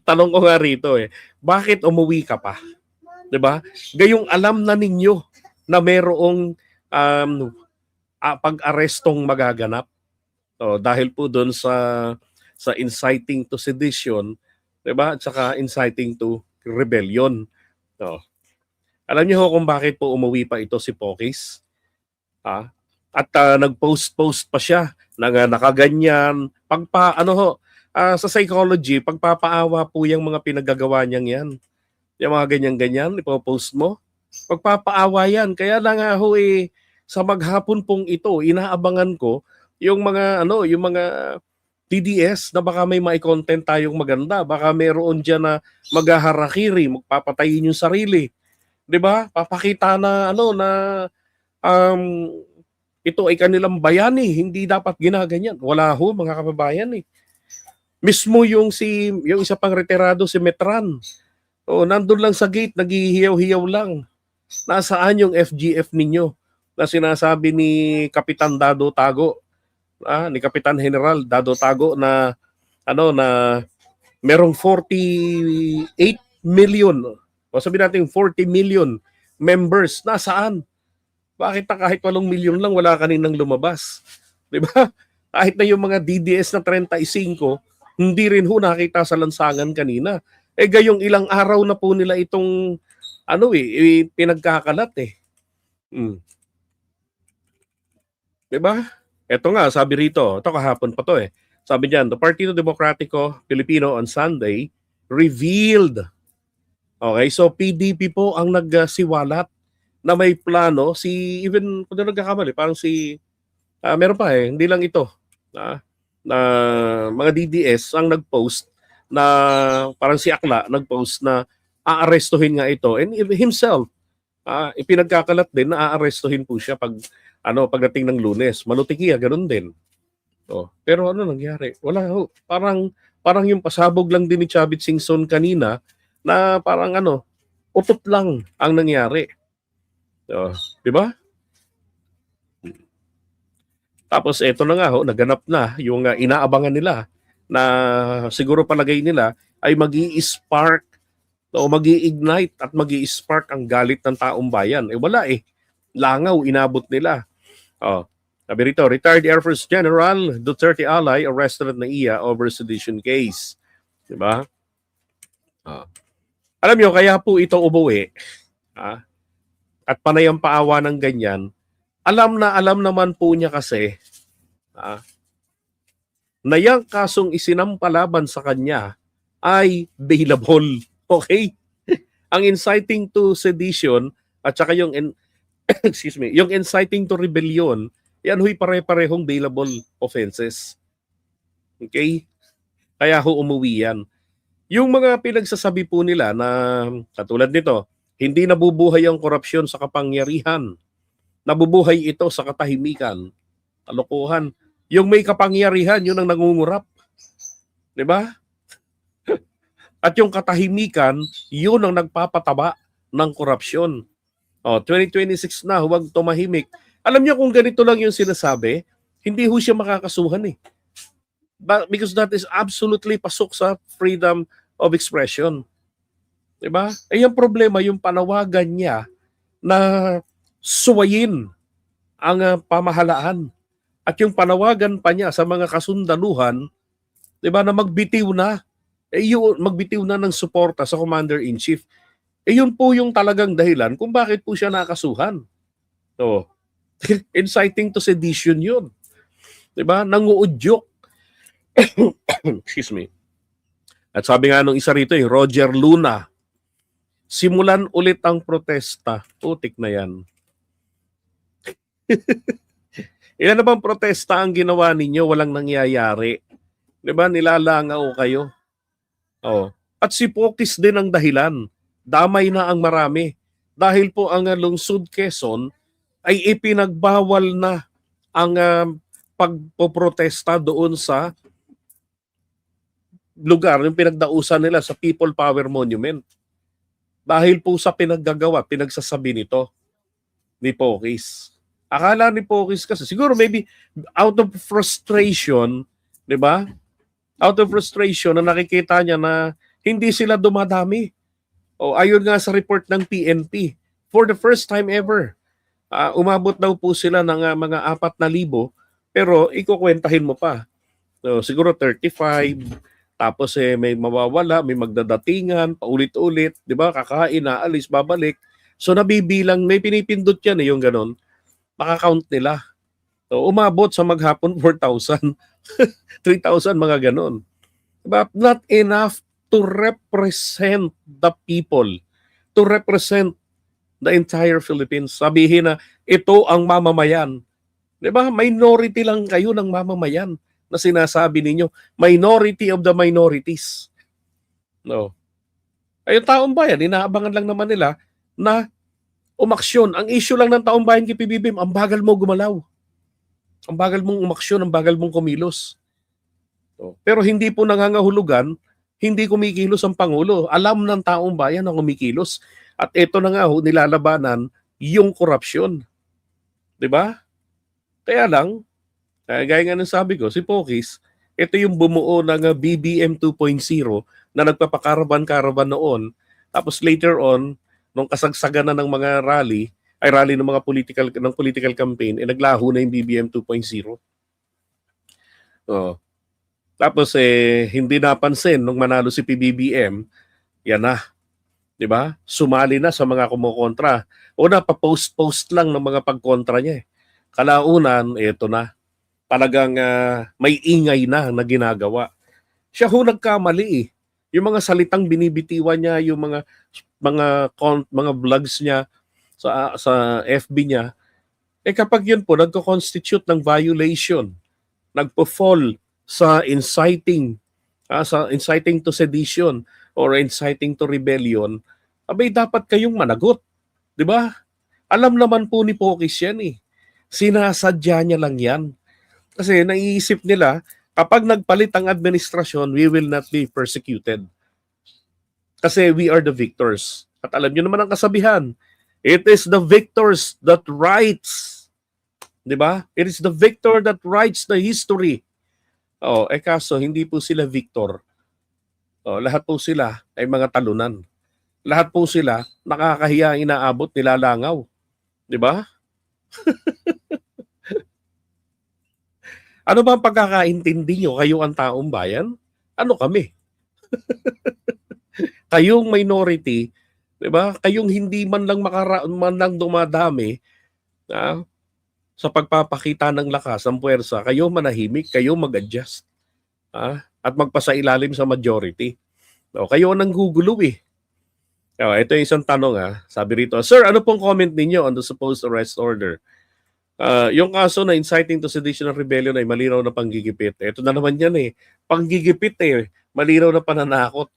Tanong ko nga rito bakit umuwi ka pa? 'Di ba? Gayong alam na ninyo na merong pag-arestong magaganap. Dahil po doon sa inciting to sedition, 'di ba? At saka inciting to rebellion. Oh. Alam niyo kung bakit po umuwi pa ito si Pokis? At nag-post pa siya na nakaganyan. Sa psychology, pagpapaawa po yung mga pinaggagawa niyang yan. Yung mga ganyan-ganyan, ipopost mo. Pagpapaawa yan. Kaya lang nga sa maghapon pong ito, inaabangan ko yung mga DDS na baka may mai-content tayong maganda. Baka meron dyan na maghaharakiri, magpapatayin yung sarili. 'Di ba? Papakita na ito ay kanilang bayani, hindi dapat ginaganyan. Wala ho mga kababayan Mismo yung isa pang retirado si Metran. Nandun lang sa gate, naghihiyaw-hiyaw lang. Nasaan yung FGF ninyo na sinasabi ni Kapitan Dado Tago, ni Kapitan General Dado Tago na merong 48 million o sabi natin 40 million members. Nasaan? Bakit kahit 8 milyon lang wala kaninang lumabas? 'Di ba? Kahit na yung mga DDS na 35, hindi rin ho nakita sa lansangan kanina. Gayong ilang araw na po nila itong pinagkakalat Di ba? Ito nga, sabi rito, ito kahapon pa to Sabi diyan, the Partido Demokratiko Pilipino on Sunday revealed. Okay, so PDP po ang nagsiwalat na may plano even kung nagkakamali, parang meron pa hindi lang ito. Na mga DDS ang nag-post na parang si Akla nag-post na aarestuhin nga ito and himself ipinagkakalat din na aarestuhin po siya pagdating ng Lunes. Malutikiya ganun din. Pero ano nangyari? Wala ho. Parang yung pasabog lang din ni Chavit Singson kanina na parang utot lang ang nangyari. Di ba? Tapos eto na nga naganap na yung inaabangan nila na siguro palagay nila ay magi-spark o magi-ignite at magi-spark ang galit ng taong bayan. Wala Langaw inabot nila. Sabi rito, retired Air Force General Duterte ally arrested at NAIA over sedition case. Diba? Alam nyo, kaya po ito umuwi at panay ang paawa ng ganyan. Alam naman po niya kasi na yung kasong isinampalaban sa kanya ay bailable. Okay? Ang inciting to sedition at saka yung yung inciting to rebellion, yan huy pare-parehong bailable offenses. Okay? Kaya umuwi yan. Yung mga pinagsasabi po nila na katulad nito, hindi nabubuhay ang korupsyon sa kapangyarihan. Nabubuhay ito sa katahimikan. Kalokohan. Yung may kapangyarihan, yun ang nangungurap. 'Di ba? At yung katahimikan, yun ang nagpapataba ng korupsyon. 2026 na, huwag tumahimik. Alam niyo kung ganito lang yung sinasabi, hindi ho siya makakasuhan because that is absolutely pasok sa freedom of expression. 'Di ba? Yung problema, yung panawagan niya na suwayin ang pamahalaan at yung panawagan pa niya sa mga kasundaluhan, 'di ba, na magbitiw na magbitiw na ng suporta sa Commander-in-Chief. Yun po yung talagang dahilan kung bakit po siya nakasuhan. Inciting to sedition yun. 'Di ba? Nanguudyok. Excuse me. At sabi nga nung isa rito Roger Luna, simulan ulit ang protesta. Putik na yan. Ilan na bang protesta ang ginawa ninyo? Walang nangyayari. 'Di ba? Nilalangaw kayo. At si Pokis din ang dahilan. Damay na ang marami. Dahil po ang lungsod Quezon ay ipinagbawal na ang pagpoprotesta doon sa lugar, yung pinagdausan nila sa People Power Monument. Dahil po sa pinagsasabi nito ni Pokis. Akala ni Pokis kasi, siguro maybe out of frustration, 'di ba? Out of frustration na nakikita niya na hindi sila dumadami. O ayon nga sa report ng PNP, for the first time ever, umabot daw po sila ng mga 4,000, pero ikukwentahin mo pa. So, siguro 35, tapos may mawawala, may magdadatingan, paulit-ulit, di ba? Kakain, aalis, babalik. So nabibilang, may pinipindot yan yung ganon, makakount nila. So umabot sa maghapon 4,000, 3,000, mga ganon. But not enough to represent the people, to represent the entire Philippines. Sabihin na ito ang mamamayan. Di ba? Minority lang kayo ng mamamayan na sinasabi ninyo. Minority of the minorities. No. Ay, yung taong bayan, inaabangan lang naman nila na umaksyon. Ang issue lang ng taong bayan kay PBBM, ang bagal mo gumalaw. Ang bagal mong umaksyon, ang bagal mong kumilos. No. Pero hindi po nangangahulugan, hindi kumikilos ang Pangulo. Alam ng taong bayan na kumikilos. At ito na nga nilalabanan yung korupsyon. Di ba? Kaya lang, gaya nga ng sabi ko, si Pokis, ito yung bumuo ng BBM 2.0 na nagpapakaraban-karaban noon. Tapos later on, nung kasagsagan na ng mga rally ng mga political campaign, naglaho na yung BBM 2.0. Oh. Tapos hindi napansin nung manalo si PBBM, yan na. 'Di ba? Sumali na sa mga kumukontra. Una pa-post lang ng mga pagkontra niya. Kalaunan, ito na. Talagang may ingay na ginagawa. Siya nagkamali . Yung mga salitang binibitiwan niya, yung mga vlogs niya sa FB niya, kapag yun po nagko-constitute ng violation, nagpo-fall sa inciting to sedition or inciting to rebellion, abay dapat kayong managot, 'di ba? Alam naman po ni Pokis yan . Sinasadya niya lang yan. Kasi naiisip nila, kapag nagpalit ang administrasyon, we will not be persecuted. Kasi we are the victors. At alam niyo naman ang kasabihan, it is the victors that writes. 'Di ba? It is the victor that writes the history. Kaso hindi po sila victor. Lahat po sila ay mga talunan. Lahat po sila nakakahiya, inaabot, nilalangaw. 'Di ba? Ano ba ang pagkakaintindi nyo? Kayo ang taong bayan? Ano kami? Kayong minority, 'di ba? Kayong hindi man lang dumadami sa pagpapakita ng lakas, ng puwersa, kayo manahimik, kayo mag-adjust. At magpasailalim sa majority. Kayo ang nanggugulo . Ito yung isang tanong . Sabi rito, Sir, ano pong comment ninyo on the supposed arrest order? Yung kaso na inciting to sedition and rebellion ay malinaw na panggigipit. Ito na naman yan . Panggigipit . Malinaw na pananakot.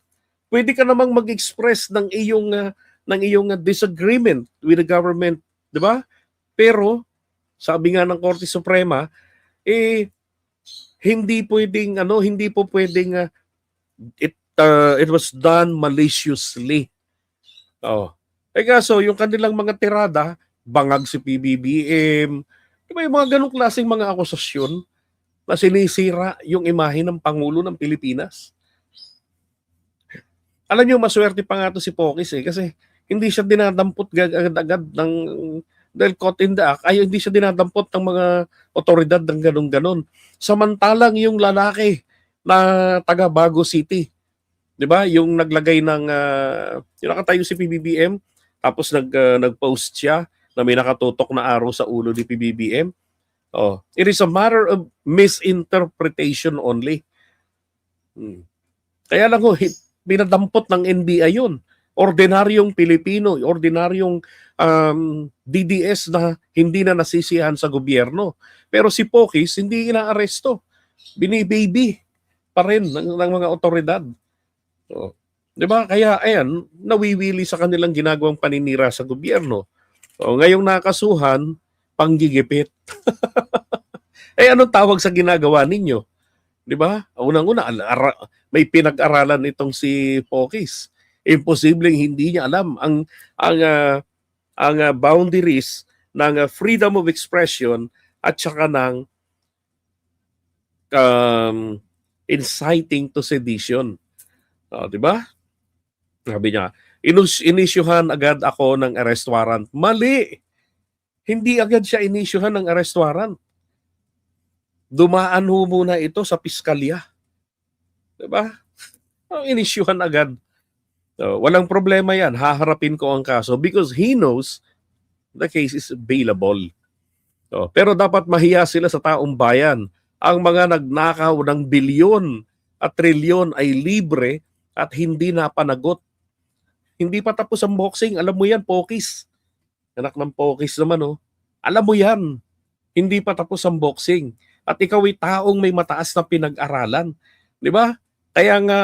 Pwede ka namang mag-express ng iyong disagreement with the government, 'di ba? Pero sabi nga ng Korte Suprema, hindi po pwedeng it was done maliciously. Kaso yung kanilang mga tirada, bangag si PBBM, diba yung mga ganong klaseng mga akusasyon na sinisira yung imahe ng Pangulo ng Pilipinas. Alam niyo, maswerte pa nga to si Pokis kasi hindi siya dinadampot agad-agad dahil caught in the act, ay hindi siya dinadampot ng mga otoridad ng ganon-ganon. Samantalang yung lalaki na taga Bago City, 'di ba? Yung naglagay ng yung nakatayo si PBBM, tapos nag-post siya na may nakatutok na arrow sa ulo ni PBBM. It is a matter of misinterpretation only. Kaya lang binadampot ng NBI yun. Ordinaryong Pilipino, ordinaryong DDS na hindi na nasisiyahan sa gobyerno. Pero si Pokis, hindi inaaresto. Binibaby pa rin ng mga otoridad. Di ba? Kaya, ayan, nawiwili sa kanilang ginagawang paninira sa gobyerno. Ngayong nakasuhan, panggigipit. Anong tawag sa ginagawa ninyo? Di ba? Unang-una, may pinag-aralan itong si Pokis. Imposibleng hindi niya alam ang boundaries ng freedom of expression at saka ng inciting to sedition. Di ba? Sabi niya, inisyuhan agad ako ng arrest warrant. Mali! Hindi agad siya inisyuhan ng arrest warrant. Dumaan ho muna ito sa piskalya. Di ba? Inisyuhan agad. Walang problema yan. Haharapin ko ang kaso because he knows the case is bailable. Pero dapat mahiya sila sa taong bayan. Ang mga nagnakaw ng bilyon at trilyon ay libre at hindi napanagot. Hindi pa tapos ang boxing. Alam mo yan, Pokis. Anak ng Pokis naman, oh. Alam mo yan. Hindi pa tapos ang boxing. At ikaw ay taong may mataas na pinag-aralan. Di ba? Kaya nga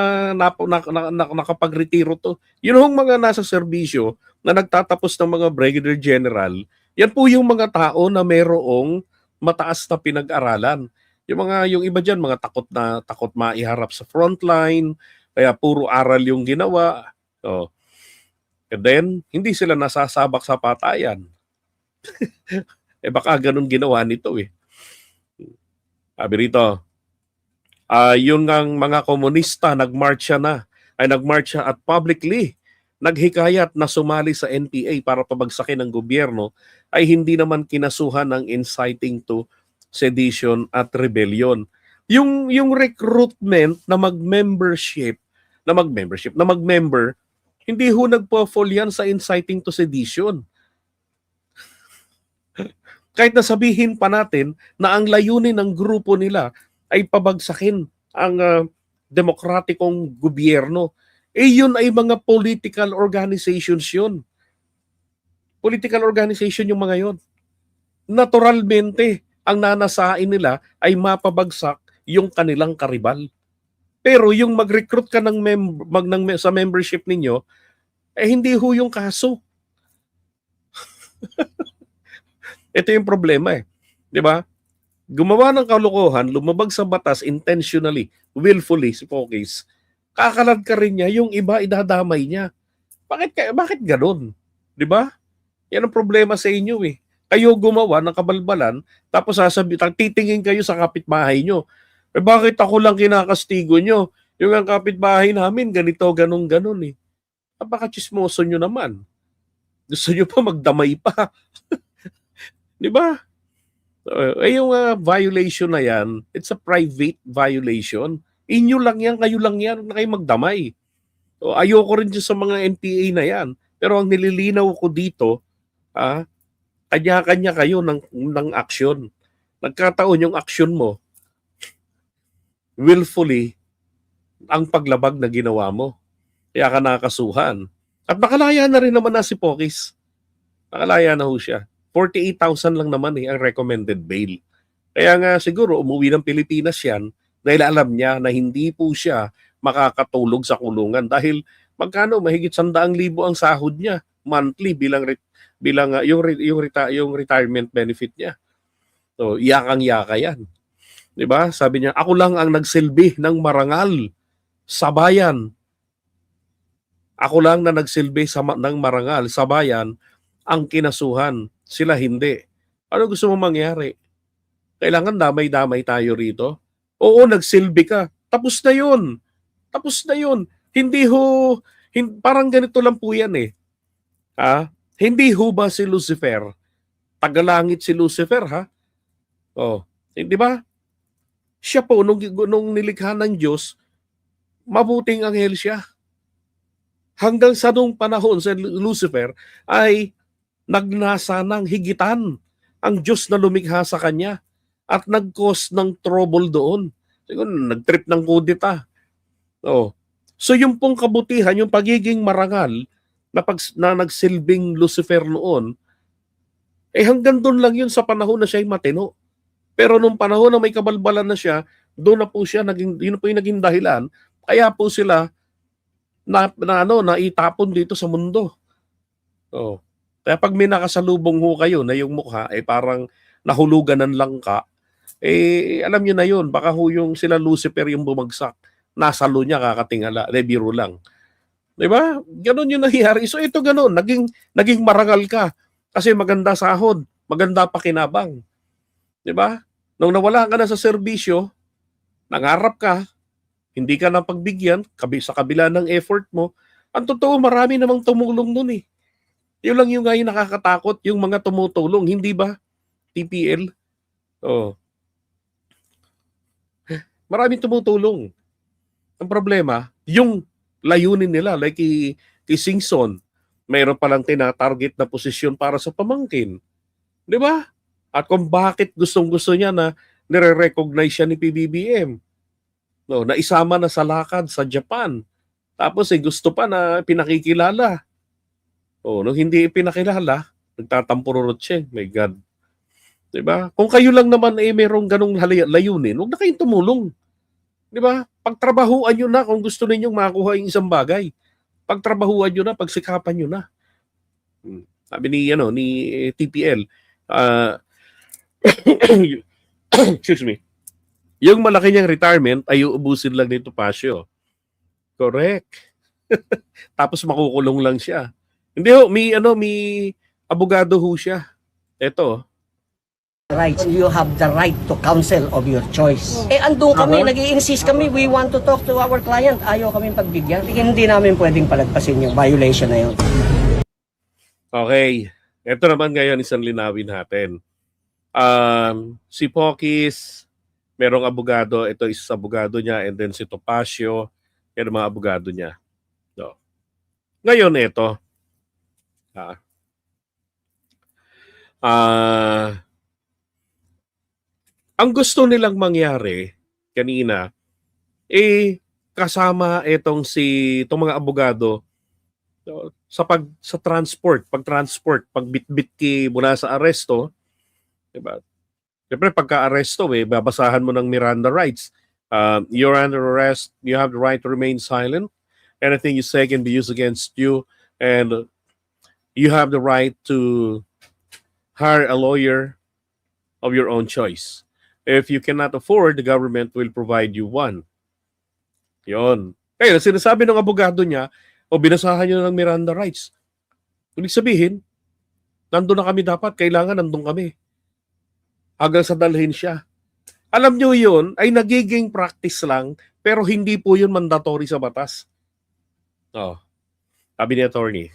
nakapag-retiro to. Yun yung mga nasa serbisyo na nagtatapos ng mga brigadier general, yan po yung mga tao na mayroong mataas na pinag-aralan. Yung iba diyan mga takot maiharap sa frontline, kaya puro aral yung ginawa. And then hindi sila nasasabak sa patayan. Baka ganun ginawa nito eh. Sabi rito, yung ang mga komunista nagmarcha at publicly naghikayat na sumali sa NPA para pabagsakin ng gobyerno ay hindi naman kinasuhan ng inciting to sedition at rebellion. Yung recruitment na mag-member, hindi ho nagpo-fall yan sa inciting to sedition. Kahit na sabihin pa natin na ang layunin ng grupo nila ay pabagsakin ang demokratikong gobyerno, yun ay mga political organizations yun. Political organization yung mga yun. Naturalmente, ang nanasain nila ay mapabagsak yung kanilang karibal. Pero yung mag-recruit ka sa membership ninyo, hindi ho yung kaso. Ito yung problema eh. Di ba? Gumawa ng kalokohan, lumabag sa batas intentionally, willfully, si Pokis. Kakalad ka rin niya, yung iba idadamay niya. Bakit ganun? Di ba? Yan ang problema sa inyo eh. Kayo gumawa ng kabalbalan, tapos titingin kayo sa kapitbahay nyo. Bakit ako lang kinakastigo nyo? Yung ang kapitbahay namin, ganito, ganun eh. Baka chismoso nyo naman. Gusto nyo pa magdamay pa. Di ba? Yung violation na yan, it's a private violation. Inyo lang yan, kayo lang yan, na kayo magdamay. Ayoko rin sa mga NPA na yan. Pero ang nililinaw ko dito, kanya-kanya kayo ng aksyon. Nagkataon yung aksyon mo, willfully, ang paglabag na ginawa mo. Kaya ka nakakasuhan. At nakalaya na rin naman na si Pokis. Nakalaya na ho siya. 48,000 lang naman ang recommended bail. Kaya nga siguro umuwi ng Pilipinas yan dahil alam niya na hindi po siya makakatulog sa kulungan dahil mahigit 100,000 ang sahod niya monthly bilang yung retirement benefit niya. So, yakang-yaka yan. 'Di ba? Sabi niya, ako lang ang nagsilbi ng marangal sa bayan. Ako lang na nagsilbi ng marangal sa bayan ang kinasuhan. Sila hindi. Ano gusto mo mangyari? Kailangan damay-damay tayo rito? Oo, nagsilbi ka. Tapos na yun. Tapos na yun. Parang ganito lang po yan eh. Hindi ho ba si Lucifer? Tagalangit si Lucifer ha? Hindi ba? Siya po, nung nilikha ng Diyos, mabuting anghel siya. Hanggang sa nung panahon si Lucifer ay nagnasa ng higitan ang Diyos na lumikha sa kanya at nag-cause ng trouble doon. Siguro nag-trip ng kudita. So yung pong kabutihan, yung pagiging marangal na nagsilbing Lucifer noon, hanggang doon lang yun sa panahon na siya ay matino. Pero nung panahon na may kabalbalan na siya, doon na po siya, yun po yung naging dahilan. Kaya po sila naitapon dito sa mundo. Kaya pag may nakasalubong ho kayo na yung mukha parang nahulugan ng langka, alam nyo na yun, baka ho yung sila Lucifer yung bumagsak. Nasalo niya kakatingala, biro lang. Diba? Ganon yung nangyari. So ito ganon, naging marangal ka. Kasi maganda sahod, maganda pakinabang. Diba? Nung nawala ka na sa serbisyo, nangarap ka, hindi ka napagbigyan, sa kabila ng effort mo. Ang totoo, marami namang tumulong nun eh. Yun lang yung nga yung nakakatakot, yung mga tumutulong, hindi ba? TPL? Oh. Maraming tumutulong. Ang problema, yung layunin nila, like kay Singson, mayroon palang tina-target na posisyon para sa pamangkin. Di ba? At kung bakit gustong-gusto niya na nire-recognize siya ni PBBM. No, na isama na sa lakad sa Japan. Tapos gusto pa na pinakikilala. Nung hindi ipinakilala, nagtatampururot siya. My God. Diba? Kung kayo lang naman merong ganong layunin, huwag na kayong tumulong. Diba? Pagtrabahuan nyo na kung gusto ninyong makuha yung isang bagay. Pagtrabahuan nyo na, pagsikapan nyo na. Sabi ni TPL, excuse me, yung malaki niyang retirement ay uubusin lang nito Pasio. Correct. Tapos makukulong lang siya. Hindi ho, may abogado ho siya. Ito. Rights. You have the right to counsel of your choice. Andun kami, nag-i-insist kami, we want to talk to our client. Ayaw kami pagbigyan. Hindi namin pwedeng palagpasin yung violation na yun. Okay. Ito naman ngayon isang linawin natin. Si Pokis, merong abogado, ito is abogado niya, and then si Topacio, yan ang mga abogado niya. So, ngayon ito, ang gusto nilang mangyari kanina, kasama itong mga abogado sa transport, pagbitbit mula sa aresto, diba? Siyempre, pagka-aresto, babasahan mo ng Miranda rights. You're under arrest, you have the right to remain silent. Anything you say can be used against you, and you have the right to hire a lawyer of your own choice. If you cannot afford, the government will provide you one. Yon. Kaya sinasabi ng abogado niya, binasahan niyo ng Miranda rights. Ibig sabihin, nandun na kami dapat, kailangan nandun kami. Hanggang sa dalhin siya. Alam niyo yun, ay nagiging practice lang, pero hindi po yun mandatory sa batas. Sabi ni attorney.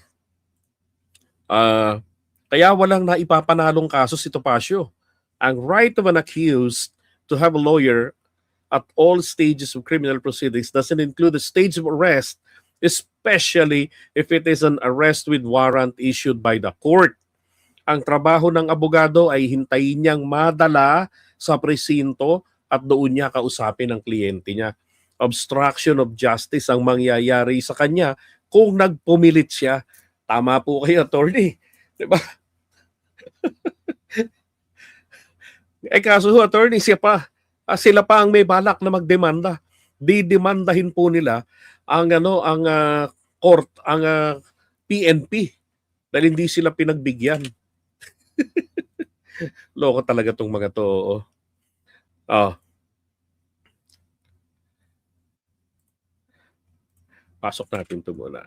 Kaya walang naipapanalong kaso si Topacio. Ang right of an accused to have a lawyer at all stages of criminal proceedings doesn't include the stage of arrest, especially if it is an arrest with warrant issued by the court. Ang trabaho ng abogado ay hintayin niyang madala sa presinto at doon niya kausapin ang kliyente niya. Obstruction of justice ang mangyayari sa kanya kung nagpumilit siya. Tama po kayo, attorney. Diba? Kaso attorney, sila pa ang may balak na magdemanda. Didemandahin po nila ang court, ang PNP dahil hindi sila pinagbigyan. Loko talaga tong mga to. Pasok natin ito muna.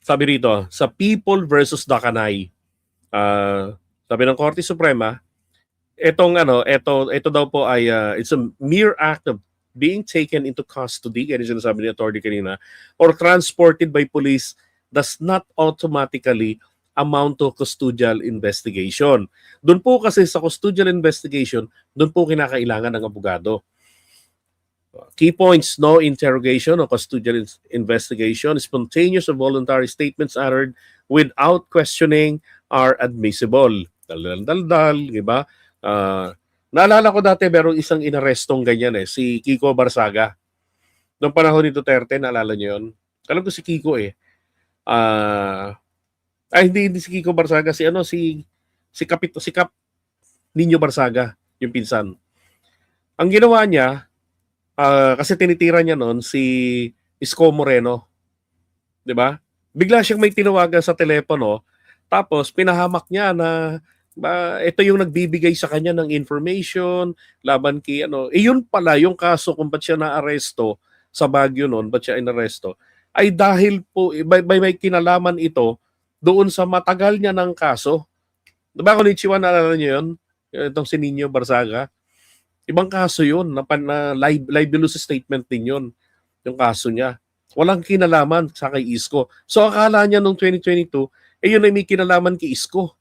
Sabi rito, sa People versus Dakanay, sabi ng Korte Suprema, ito daw po ay it's a mere act of being taken into custody, kaya sinasabi ni attorney kanina, or transported by police does not automatically amount to custodial investigation. Doon po kasi sa custodial investigation, doon po kinakailangan ng abogado. Key points: no interrogation or custodial investigation, spontaneous or voluntary statements uttered without questioning are admissible. Dal-dal, di ba? Naalala ko dati merong isang inarestong ganyan si Kiko Barsaga. Noong panahon ni Duterte, naalala niyo yun? Alam ko si Kiko hindi si Kiko Barsaga, si Kap Nino Barsaga, yung pinsan. Ang ginawa niya, kasi tinitira niya noon si Isko Moreno. 'Di ba? Bigla siyang may tinawagan sa telepono, tapos pinahamak niya na ito yung nagbibigay sa kanya ng information laban kay yun pala yung kaso kung ba't siya naaresto sa Baguio noon, ba't siya inaresto, ay dahil po may kinalaman ito doon sa matagal niya ng kaso. 'Di ba, Konnichiwa, naalala niyo yun? Itong si Nino Barsaga. Ibang kaso yun, na libelous statement din yun, yung kaso niya. Walang kinalaman sa kay Isko. So akala niya nung 2022, yun ay may kinalaman kay Isko.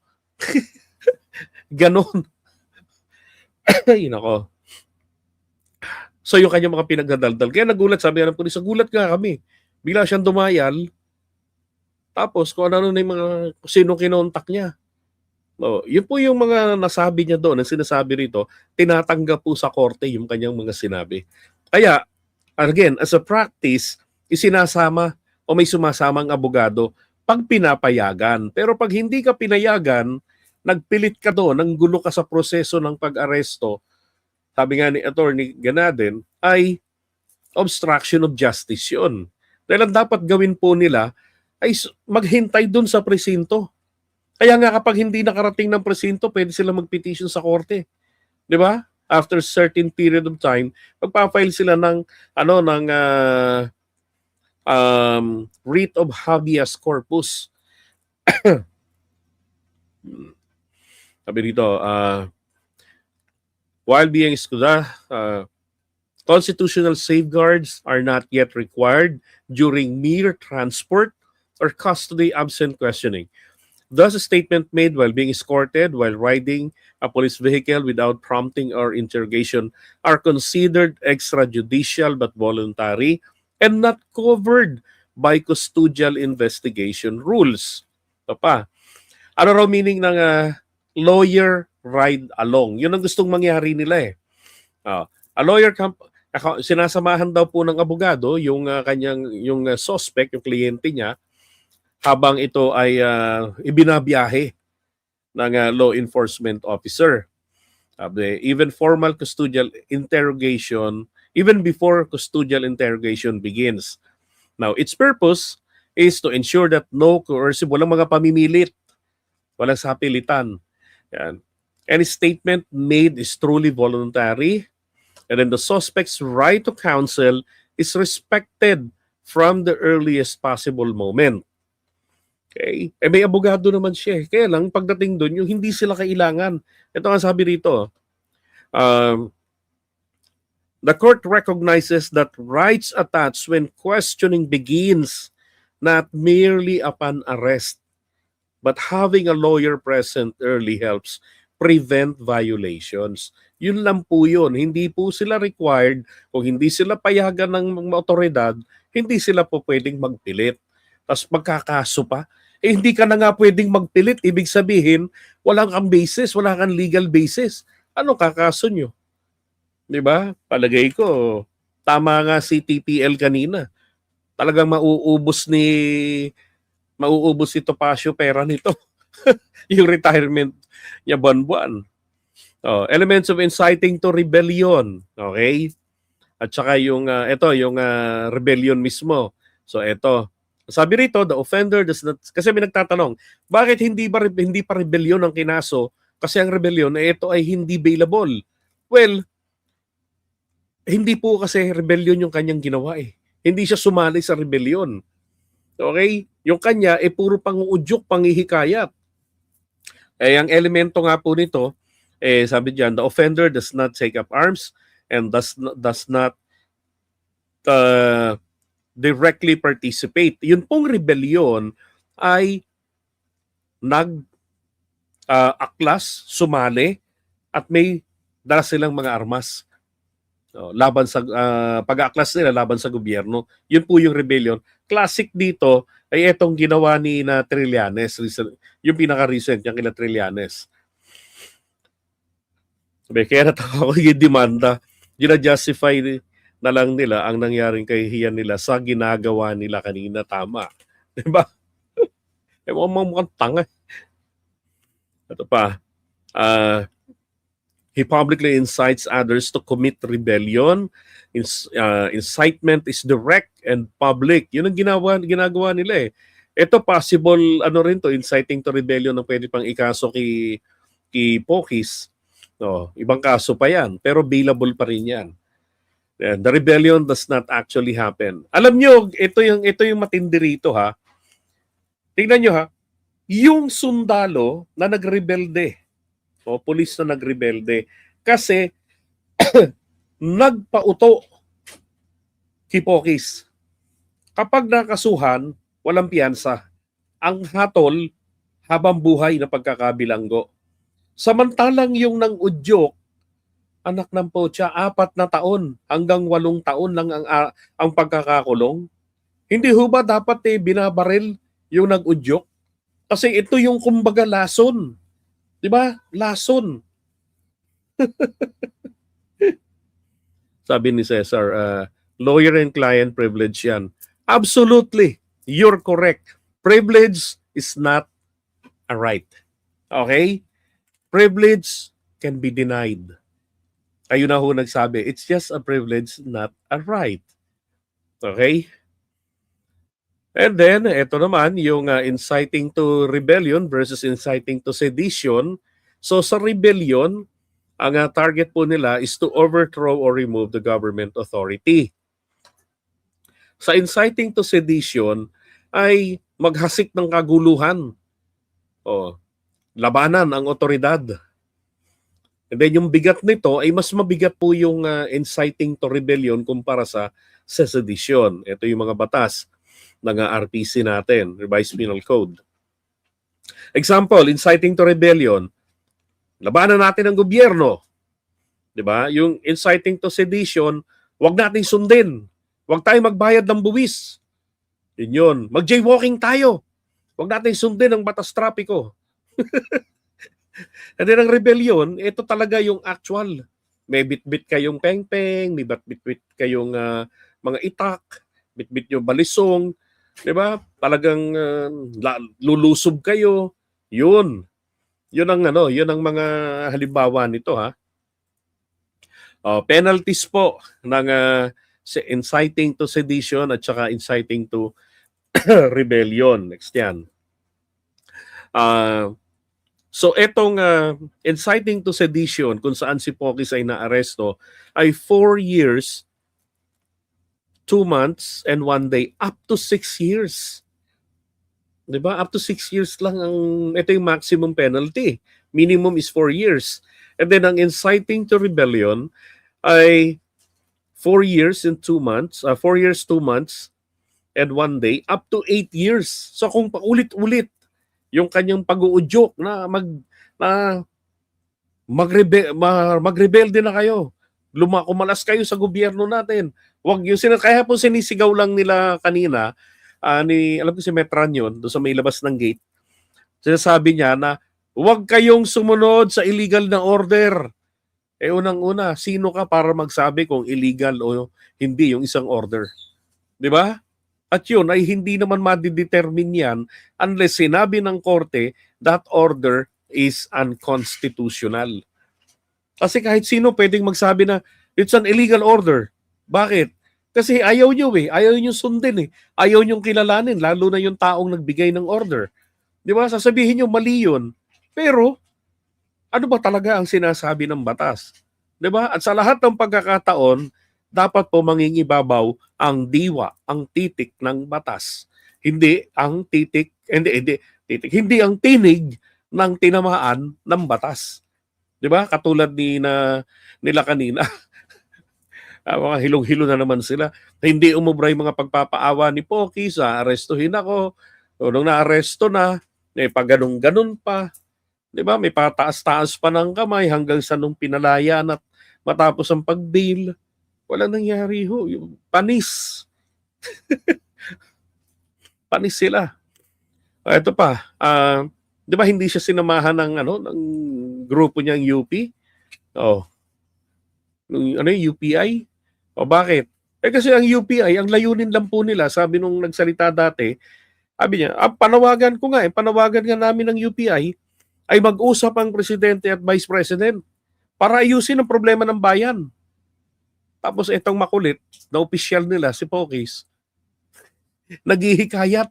Ganon. Ay, nako. So yung kanya mga pinagdadaldal. Kaya nagulat, sabi nga ng pulis, nagulat nga kami. Bigla siyang dumayal. Tapos kung ano na yung mga sino kinontak niya. Oh, yun po yung mga nasabi niya doon, ang sinasabi rito, tinatanggap po sa korte yung kanyang mga sinabi. Kaya, again, as a practice, isinasama o may sumasamang abogado pag pinapayagan. Pero pag hindi ka pinayagan, nagpilit ka doon, nanggulo ka sa proseso ng pag-aresto, sabi nga ni Attorney Ganaden, ay obstruction of justice yun. Dahil ang dapat gawin po nila ay maghintay doon sa presinto. Kaya nga kapag hindi nakarating ng presinto, pwede sila mag-petition sa korte. 'Di ba? After certain period of time, magpa-file sila ng writ of habeas corpus. Sabi dito, while being escuda, constitutional safeguards are not yet required during mere transport or custody absent questioning. Thus, a statement made while being escorted, while riding a police vehicle without prompting or interrogation are considered extrajudicial but voluntary and not covered by custodial investigation rules. Ito pa. Ano raw meaning ng lawyer ride along? Yun ang gustong mangyari nila eh. A lawyer sinasamahan daw po ng abogado yung suspect, yung kliyente niya, habang ito ay ibinabiyahe ng law enforcement officer. Even formal custodial interrogation, even before custodial interrogation begins. Now, its purpose is to ensure that no coercive, walang mga pamimilit, walang sapilitan. Yan. Any statement made is truly voluntary, and then the suspect's right to counsel is respected from the earliest possible moment. Okay? May abogado naman siya. Kaya lang, pagdating doon, yung hindi sila kailangan. Ito nga sabi rito, the court recognizes that rights attach when questioning begins, not merely upon arrest, but having a lawyer present early helps prevent violations. Yun lang po yun. Hindi po sila required, kung hindi sila payagan ng mga otoridad, hindi sila po pwedeng magpilit. Tapos magkakaso pa. Hindi ka na nga pwedeng magpilit. Ibig sabihin, wala kang basis, wala kang legal basis. Ano kakaso nyo? Di ba? Palagay ko, tama nga si TPL kanina. Talagang mauubos si Topacio pera nito. Yung retirement niya buwan-buwan. Elements of inciting to rebellion. Okay? At saka yung rebellion mismo. So ito, sabi rito, the offender does not, kasi may nagtatanong, bakit hindi pa rebellion ang kinaso? Kasi ang rebellion ito ay hindi bailable. Well, hindi po kasi rebellion yung kanyang ginawa eh. Hindi siya sumali sa rebellion. Okay? Yung kanya puro panguudyok, panghihikayat. Ang elemento nga po nito, sabi diyan, the offender does not take up arms and does not directly participate. Yun pong rebellion ay aklas, sumali, at may dala silang mga armas. Laban sa pag-aaklas nila laban sa gobyerno. Yun po yung rebellion. Classic dito ay itong ginawa ni na Trillanes, yung pinaka-recent yung kila Trillanes. Kaya natawa ko yung demanda, gina-justify na lang nila ang nangyaring kahihiyan nila sa ginagawa nila kanina. Tama. Diba? Mukhang tanga. Ito pa. He publicly incites others to commit rebellion. Incitement is direct and public. Yun ang ginagawa nila eh. Ito possible, rin to, inciting to rebellion na pwede pang ikaso kay Pokis. Ibang kaso pa yan, pero bailable pa rin yan. The rebellion does not actually happen. Alam nyo, ito yung matindi rito ha. Tingnan nyo ha, yung sundalo na nagrebelde, pulis na nagrebelde, kasi nagpauto kay Pokis. Kapag nakasuhan, walang piyansa. Ang hatol, habang buhay na pagkakabilanggo. Samantalang yung nang udyok, anak ng potya, 4 na taon hanggang 8 taon lang ang pagkakakulong. Hindi ho ba dapat binabaril yung nag-udyok? Kasi ito yung kumbaga lason. Di ba? Lason. Sabi ni Cesar, lawyer and client privilege yan. Absolutely. You're correct. Privilege is not a right. Okay? Privilege can be denied. Ayun na ho nagsabi, it's just a privilege, not a right. Okay? And then, ito naman, yung inciting to rebellion versus inciting to sedition. So sa rebellion, ang target po nila is to overthrow or remove the government authority. Sa inciting to sedition, ay maghasik ng kaguluhan. O, labanan ang otoridad. And then yung bigat nito ay mas mabigat po yung inciting to rebellion kumpara sa sedition. Ito yung mga batas ng RPC natin, Revised Penal Code. Example, inciting to rebellion. Labanan natin ang gobyerno. 'Di ba? Yung inciting to sedition, wag nating sundin. Wag tayong magbayad ng buwis. Yun. Mag-jaywalking tayo. Wag nating sundin ang batas trapiko. And then ang rebellion, ito talaga yung actual. May bit-bit kayong peng-peng, may bit-bit kayong mga itak, bit-bit yung balisong, 'di ba? Talagang lulusob kayo. Yun. Yun ang mga halimbawa nito ha. Penalties po ng inciting to sedition at saka inciting to rebellion. Next yan. So etong inciting to sedition kung saan si Pokis ay naaresto ay 4 years, 2 months, and 1 day, up to 6 years. 'Di ba? Up to 6 years lang ito yung maximum penalty. Minimum is 4 years. And then ang inciting to rebellion ay 4 years and 2 months, 4 years, 2 months, and 1 day, up to 8 years. So kung paulit-ulit yung kanyang pag-uudyok na magrebelde na kayo, kumalas kayo sa gobyerno natin. Wag yung kaya po sinisigaw lang nila kanina, alam ko si Metran yun, doon sa may labas ng gate. Sinasabi niya na huwag kayong sumunod sa illegal na order. Unang-una, sino ka para magsabi kung illegal o hindi yung isang order? 'Di ba? At yun ay hindi naman madidetermine yan unless sinabi ng korte that order is unconstitutional. Kasi kahit sino pwedeng magsabi na it's an illegal order. Bakit? Kasi ayaw nyo Ayaw nyo sundin Ayaw nyo kilalanin, lalo na yung taong nagbigay ng order. Di ba? Sasabihin nyo mali yun. Pero, ano ba talaga ang sinasabi ng batas? Di ba? At sa lahat ng pagkakataon, dapat po mangingibabaw ang diwa, ang titik ng batas. Hindi ang titik, hindi ang tinig ng tinamaan ng batas. Di ba? Katulad nila kanina. Mga hilong-hilo na naman sila. Hindi umubra yung mga pagpapaawa ni Poki sa arestuhin ako. O nung naaresto na, pag ganun-ganun pa. Di ba? May pataas-taas pa ng kamay hanggang sa nung pinalaya at matapos ang pag-bail. Wala nangyari ho. Yung panis. Panis sila. Ito pa. Di ba hindi siya sinamahan ng grupo niyang UP? UPI? O bakit? Kasi ang UPI, ang layunin lang po nila, sabi nung nagsalita dati, sabi niya, panawagan nga namin ng UPI ay mag-usap ang presidente at vice president para ayusin ang problema ng bayan. Tapos itong makulit na opisyal nila, si Pokis, naghihikayat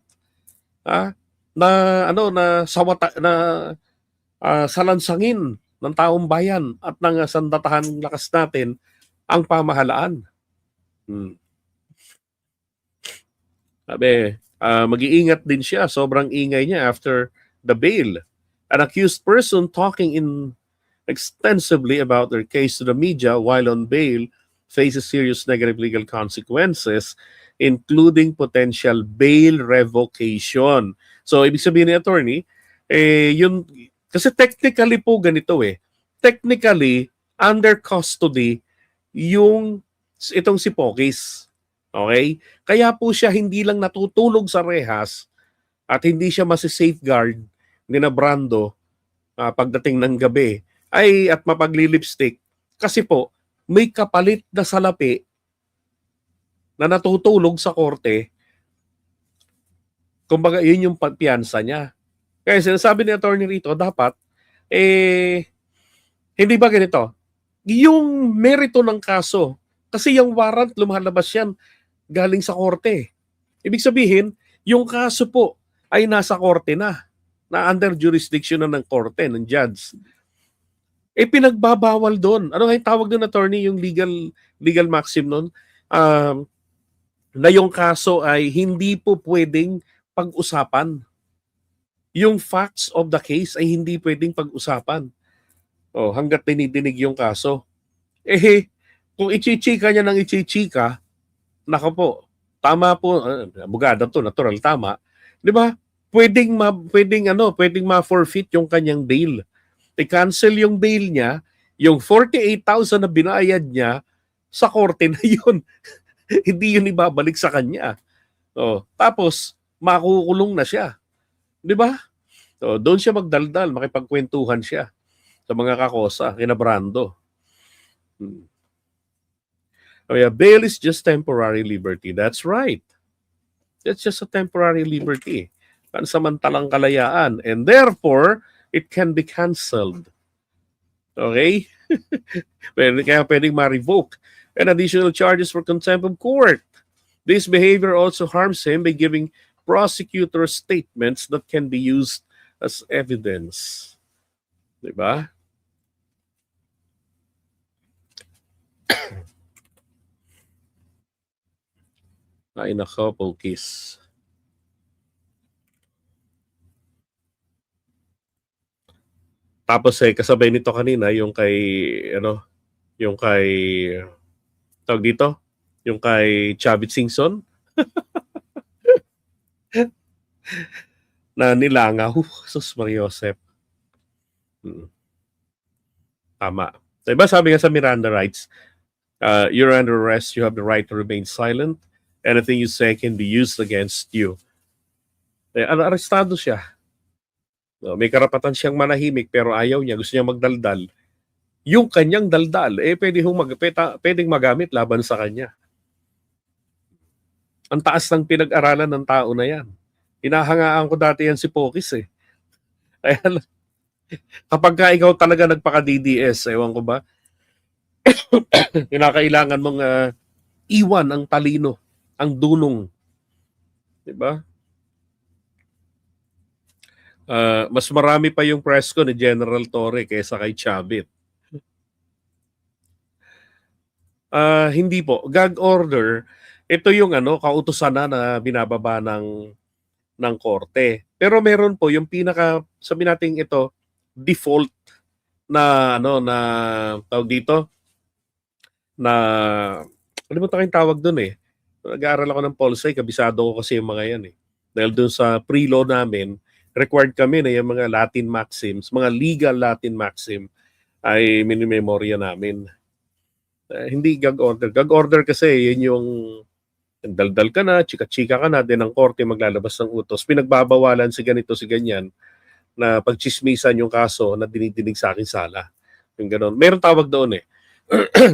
salansangin ng taong bayan at ng sandatahan lakas natin ang pamahalaan. Sabi, mag-iingat din siya. Sobrang ingay niya after the bail. An accused person talking in extensively about their case to the media while on bail faces serious negative legal consequences, including potential bail revocation. So, ibig sabihin ni attorney, yun, kasi technically po ganito eh. Technically, under custody, itong si Pokis. Okay? Kaya po siya hindi lang natutulog sa rehas at hindi siya masi-safeguard ni na Brando pagdating ng gabi at mapagli-lipstick kasi po may kapalit na salapi na natutulog sa korte. Kumbaga, yun yung piyansa niya. Kaya sinasabi ni attorney rito, dapat, hindi ba ganito? Yung merito ng kaso, kasi yung warrant, lumalabas yan galing sa korte. Ibig sabihin, yung kaso po ay nasa korte na under jurisdiction na ng korte, ng judge. Pinagbabawal doon. Ano yung tawag doon, attorney, yung legal maxim noon? Na yung kaso ay hindi po pwedeng pag-usapan. Yung facts of the case ay hindi pwedeng pag-usapan. Hanggat dinidinig yung kaso. Kung ichichika niya ng ichichika, nako po, tama po, abogado to, natural, tama. 'Di ba? Pwedeng ma-forfeit yung kanyang bail. I-cancel yung bail niya, yung 48,000 na binayad niya sa korte na yun. Hindi yun ibabalik sa kanya. Tapos makukulong na siya. 'Di ba? Doon siya magdaldal, makipagkwentuhan siya sa mga kakosa, kina Brando. Bail is just temporary liberty. That's right. It's just a temporary liberty. Pansamantalang kalayaan. And therefore, it can be cancelled. Okay? Kaya pwedeng ma-revoke. And additional charges for contempt of court. This behavior also harms him by giving prosecutor statements that can be used as evidence. Diba? Ay nako, Pokis. Tapos kasabay nito kanina yung kay tawag dito, yung kay Chavit Singson na nilangaw. Sus Mariosep. Tama. Diba sabi nga sa Miranda rights, you're under arrest, you have the right to remain silent. Anything you say can be used against you. Arestado siya. May karapatan siyang manahimik pero ayaw niya, gusto niya magdaldal. Yung kanyang daldal, pwedeng magamit laban sa kanya. Ang taas ng pinag-aralan ng tao na yan. Hinahangaan ko dati yan si Pokis eh. Kaya kapag ka ikaw talaga nagpaka-DDS, ewan ko ba, kinakailangan mong iwan ang talino, ang dunong. Diba? Mas marami pa yung press ko ni General Torre kaysa kay Chavit. Hindi po. Gag order, ito yung kautusan na binababa ng korte. Pero meron po yung sabi natin ito, default na tawag dito, na ano mo tayong tawag doon eh. Nag-aaral ako ng policy, kabisado ko kasi yung mga yan eh. Dahil doon sa pre-law namin, required kami na yung mga Latin maxims, mga legal Latin maxim ay minimemorya namin. Hindi gag order. Gag order kasi yun yung daldal ka na, chika-chika ka na, din ang korte maglalabas ng utos. Pinagbabawalan si ganito, si ganyan, na pagchismisan yung kaso na dinidinig sa akin sala. Yung ganon. Meron tawag doon eh.